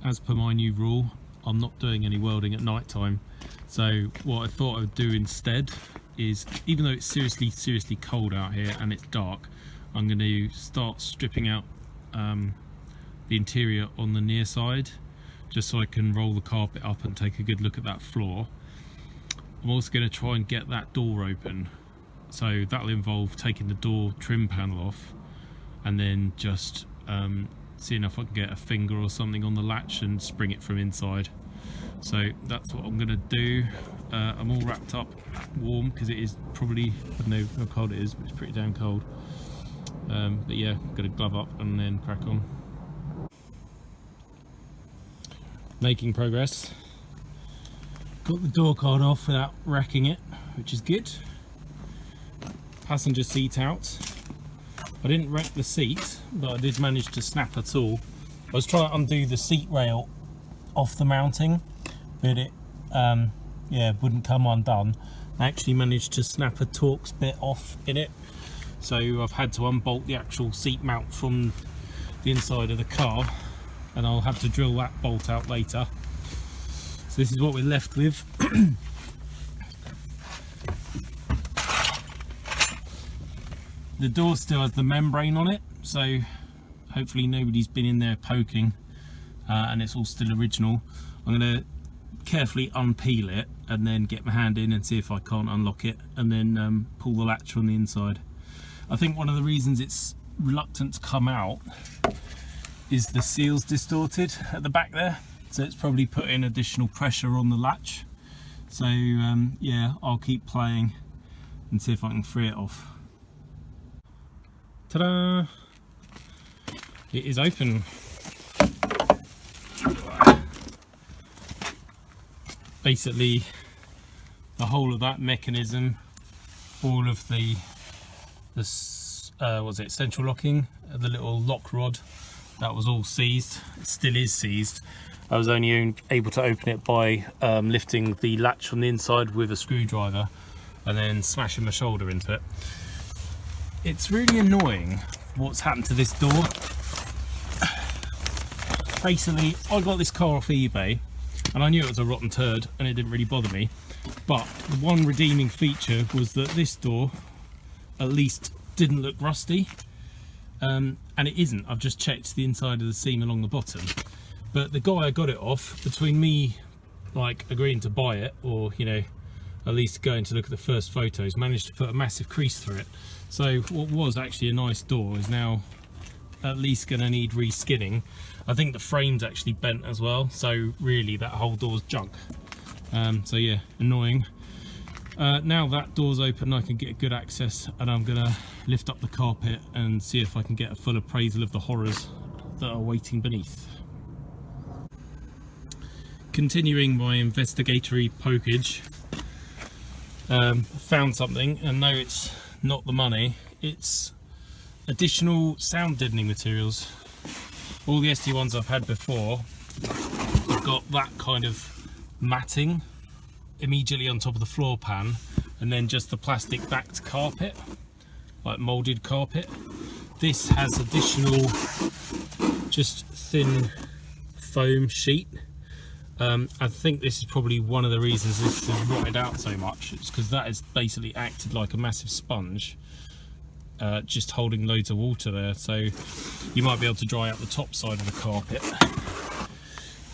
as per my new rule, I'm not doing any welding at night time. So what I thought I would do instead is, even though it's seriously cold out here and it's dark, I'm going to start stripping out the interior on the near side, just so I can roll the carpet up and take a good look at that floor. I'm also going to try and get that door open, so that'll involve taking the door trim panel off and then just seeing if I can get a finger or something on the latch and spring it from inside. So that's what I'm going to do. I'm all wrapped up warm because it is probably, I don't know how cold it is, but it's pretty damn cold. But yeah, got to glove up and then crack on. Making progress. Got the door card off without wrecking it, which is good. Passenger seat out. I didn't wreck the seat, but I did manage to snap a tool. I was trying to undo the seat rail off the mounting, but it yeah, wouldn't come undone. I actually managed to snap a Torx bit off in it, so I've had to unbolt the actual seat mount from the inside of the car, and I'll have to drill that bolt out later. So this is what we're left with. The door still has the membrane on it, so hopefully nobody's been in there poking, and it's all still original. I'm going to carefully unpeel it and then get my hand in and see if I can't unlock it, and then pull the latch from the inside. I think one of the reasons it's reluctant to come out is the seal's distorted at the back there, so it's probably putting additional pressure on the latch. So yeah, I'll keep playing and see if I can free it off. Ta-da! It is open. Basically, the whole of that mechanism, all of the was it central locking, the little lock rod, that was all seized. It still is seized. I was only able to open it by lifting the latch from the inside with a screwdriver and then smashing my shoulder into it. It's really annoying what's happened to this door. Basically, I got this car off eBay and I knew it was a rotten turd and it didn't really bother me, but the one redeeming feature was that this door at least didn't look rusty, and it isn't. I've just checked the inside of the seam along the bottom, but the guy I got it off, between me like agreeing to buy it, or you know, at least going to look at the first photos, managed to put a massive crease through it. So what was actually a nice door is now at least going to need reskinning. I think the frame's actually bent as well, so really that whole door's junk. So yeah, annoying. Now that door's open, I can get good access, and I'm going to lift up the carpet and see if I can get a full appraisal of the horrors that are waiting beneath. Continuing my investigatory pokage, found something, and no, it's not the money, it's additional sound deadening materials. All the SD1s I've had before have got that kind of matting immediately on top of the floor pan, and then just the plastic backed carpet, like moulded carpet. This has additional just thin foam sheet. I think this is probably one of the reasons this has rotted out so much. It's because that has basically acted like a massive sponge, just holding loads of water there. So you might be able to dry out the top side of the carpet,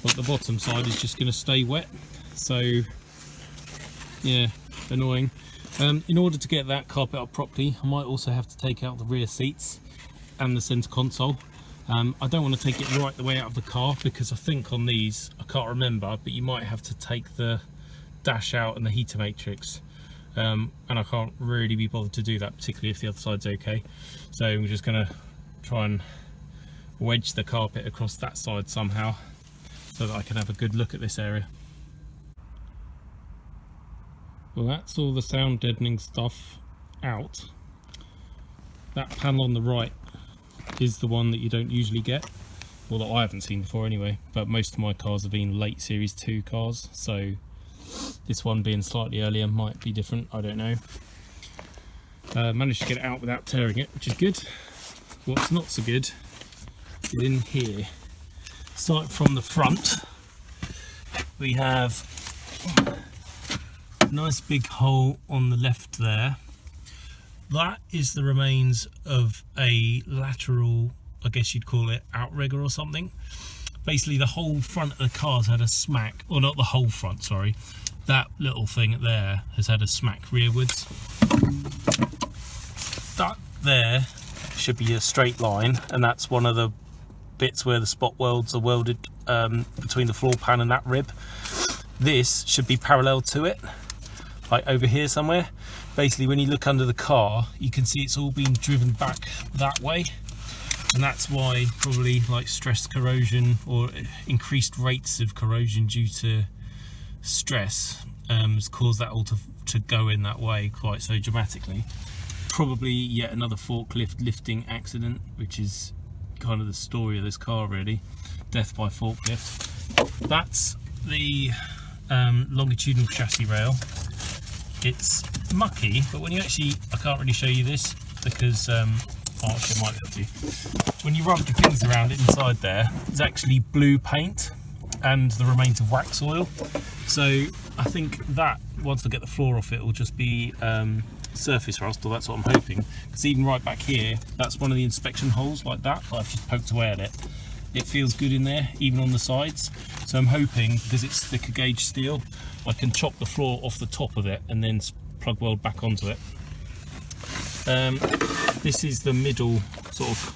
but the bottom side is just going to stay wet. So yeah, annoying. In order to get that carpet up properly, I might also have to take out the rear seats and the centre console. I don't want to take it right the way out of the car, because I think on these, I can't remember, but you might have to take the dash out and the heater matrix, and I can't really be bothered to do that, particularly if the other side's okay. So I'm just going to try and wedge the carpet across that side somehow so that I can have a good look at this area. Well, that's all the sound deadening stuff out. That panel on the right is the one that you don't usually get, well, that I haven't seen before anyway, but most of my cars have been late series 2 cars, so this one being slightly earlier might be different, I don't know. Managed to get it out without tearing it, which is good. What's not so good is in here. Start from the front. We have a nice big hole on the left there. That is the remains of a lateral, I guess you'd call it, outrigger or something. Basically the whole front of the car's had a smack, or not the whole front, sorry. That little thing there has had a smack rearwards. That there should be a straight line, and that's one of the bits where the spot welds are welded between the floor pan and that rib. This should be parallel to it, like over here somewhere. Basically when you look under the car, you can see it's all been driven back that way, and that's why probably like stress corrosion or increased rates of corrosion due to stress has caused that all to go in that way quite so dramatically. Probably yet another forklift lifting accident, which is kind of the story of this car really. Death by forklift. That's the longitudinal chassis rail. It's mucky, but when you actually, I can't really show you this because actually I might be able to. When you rub your fingers around it inside there's actually blue paint and the remains of wax oil. So I think that once I get the floor off, it will just be surface rust, or that's what I'm hoping, because even right back here, that's one of the inspection holes like that. I've just poked away at it. It feels good in there, even on the sides. So I'm hoping, because it's thicker gauge steel, I can chop the floor off the top of it and then plug weld back onto it. This is the middle sort of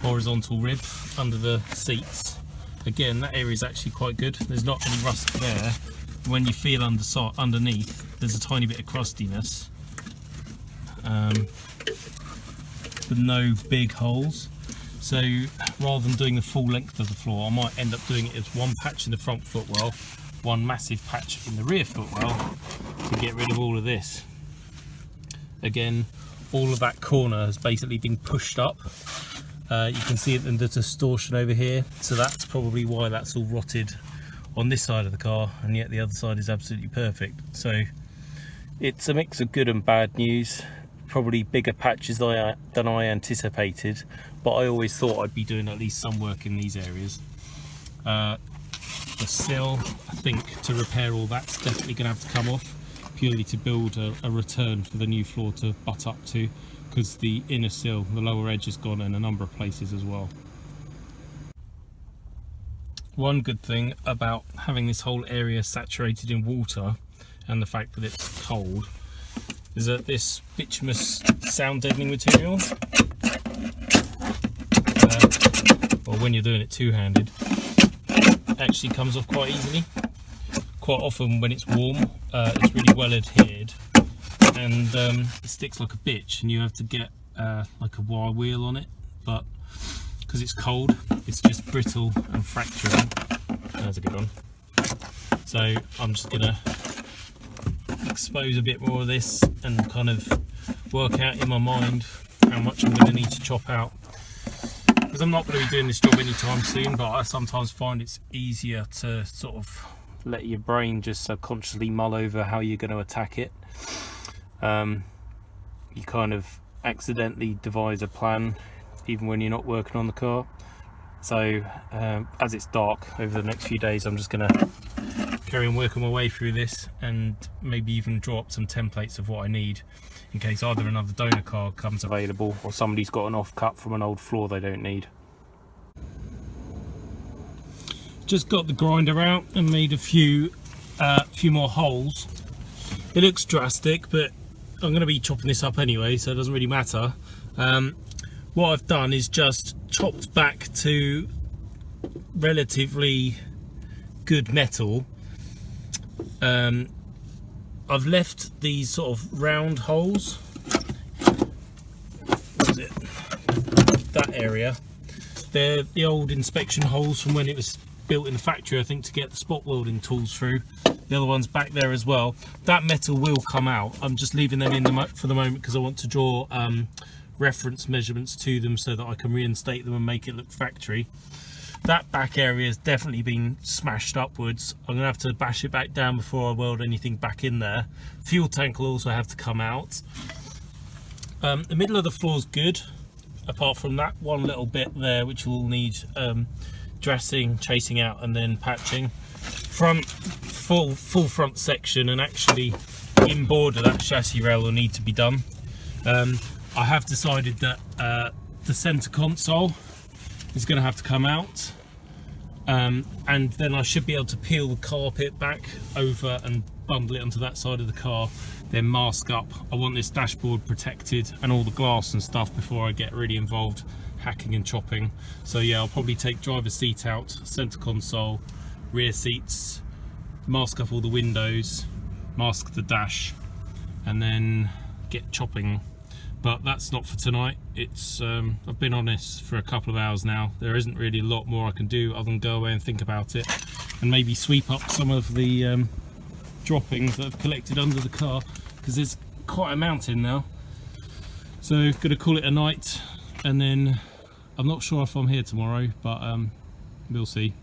horizontal rib under the seats. Again, that area is actually quite good. There's not any rust there. When you feel underneath, there's a tiny bit of crustiness, but no big holes. So rather than doing the full length of the floor, I might end up doing it as one patch in the front footwell, one massive patch in the rear footwell to get rid of all of this. Again, all of that corner has basically been pushed up. You can see it in the distortion over here, so that's probably why that's all rotted on this side of the car, and yet the other side is absolutely perfect. So it's a mix of good and bad news. Probably bigger patches than I anticipated, but I always thought I'd be doing at least some work in these areas. The sill, I think, to repair all that's definitely going to have to come off, purely to build a return for the new floor to butt up to, because the inner sill, the lower edge, has gone in a number of places as well. One good thing about having this whole area saturated in water, and the fact that it's cold, is that this bituminous sound deadening material, or when you're doing it two-handed, actually comes off quite easily. Quite often when it's warm, it's really well adhered, and it sticks like a bitch, and you have to get like a wire wheel on it, but because it's cold, it's just brittle and fracturing. That's a good one. So I'm just gonna expose a bit more of this and kind of work out in my mind how much I'm going to need to chop out, because I'm not going to be doing this job anytime soon, but I sometimes find it's easier to sort of let your brain just subconsciously mull over how you're going to attack it. You kind of accidentally devise a plan even when you're not working on the car. So as it's dark over the next few days, I'm just going to carry on working my way through this, and maybe even draw up some templates of what I need in case either another donor card comes available or somebody's got an offcut from an old floor they don't need. Just got the grinder out and made a few more holes. It looks drastic, but I'm going to be chopping this up anyway, so it doesn't really matter. What I've done is just chopped back to relatively good metal. I've left these sort of round holes. What is it? That area. They're the old inspection holes from when it was built in the factory, I think, to get the spot welding tools through. The other one's back there as well. That metal will come out. I'm just leaving them in for the moment because I want to draw reference measurements to them so that I can reinstate them and make it look factory. That back area has definitely been smashed upwards. I'm going to have to bash it back down before I weld anything back in there. Fuel tank will also have to come out. The middle of the floor is good. apart from that one little bit there which will need dressing, chasing out and then patching. Full front section and actually in border, that chassis rail will need to be done. I have decided that the centre console is going to have to come out, and then I should be able to peel the carpet back over and bundle it onto that side of the car, then mask up. I want this dashboard protected and all the glass and stuff before I get really involved hacking and chopping. So yeah, I'll probably take driver's seat out, centre console, rear seats, mask up all the windows, mask the dash, and then get chopping. But that's not for tonight. It's I've been on this for a couple of hours now. There isn't really a lot more I can do other than go away and think about it and maybe sweep up some of the droppings that I've collected under the car, because there's quite a mountain now. So gonna call it a night, and then I'm not sure if I'm here tomorrow, but we'll see.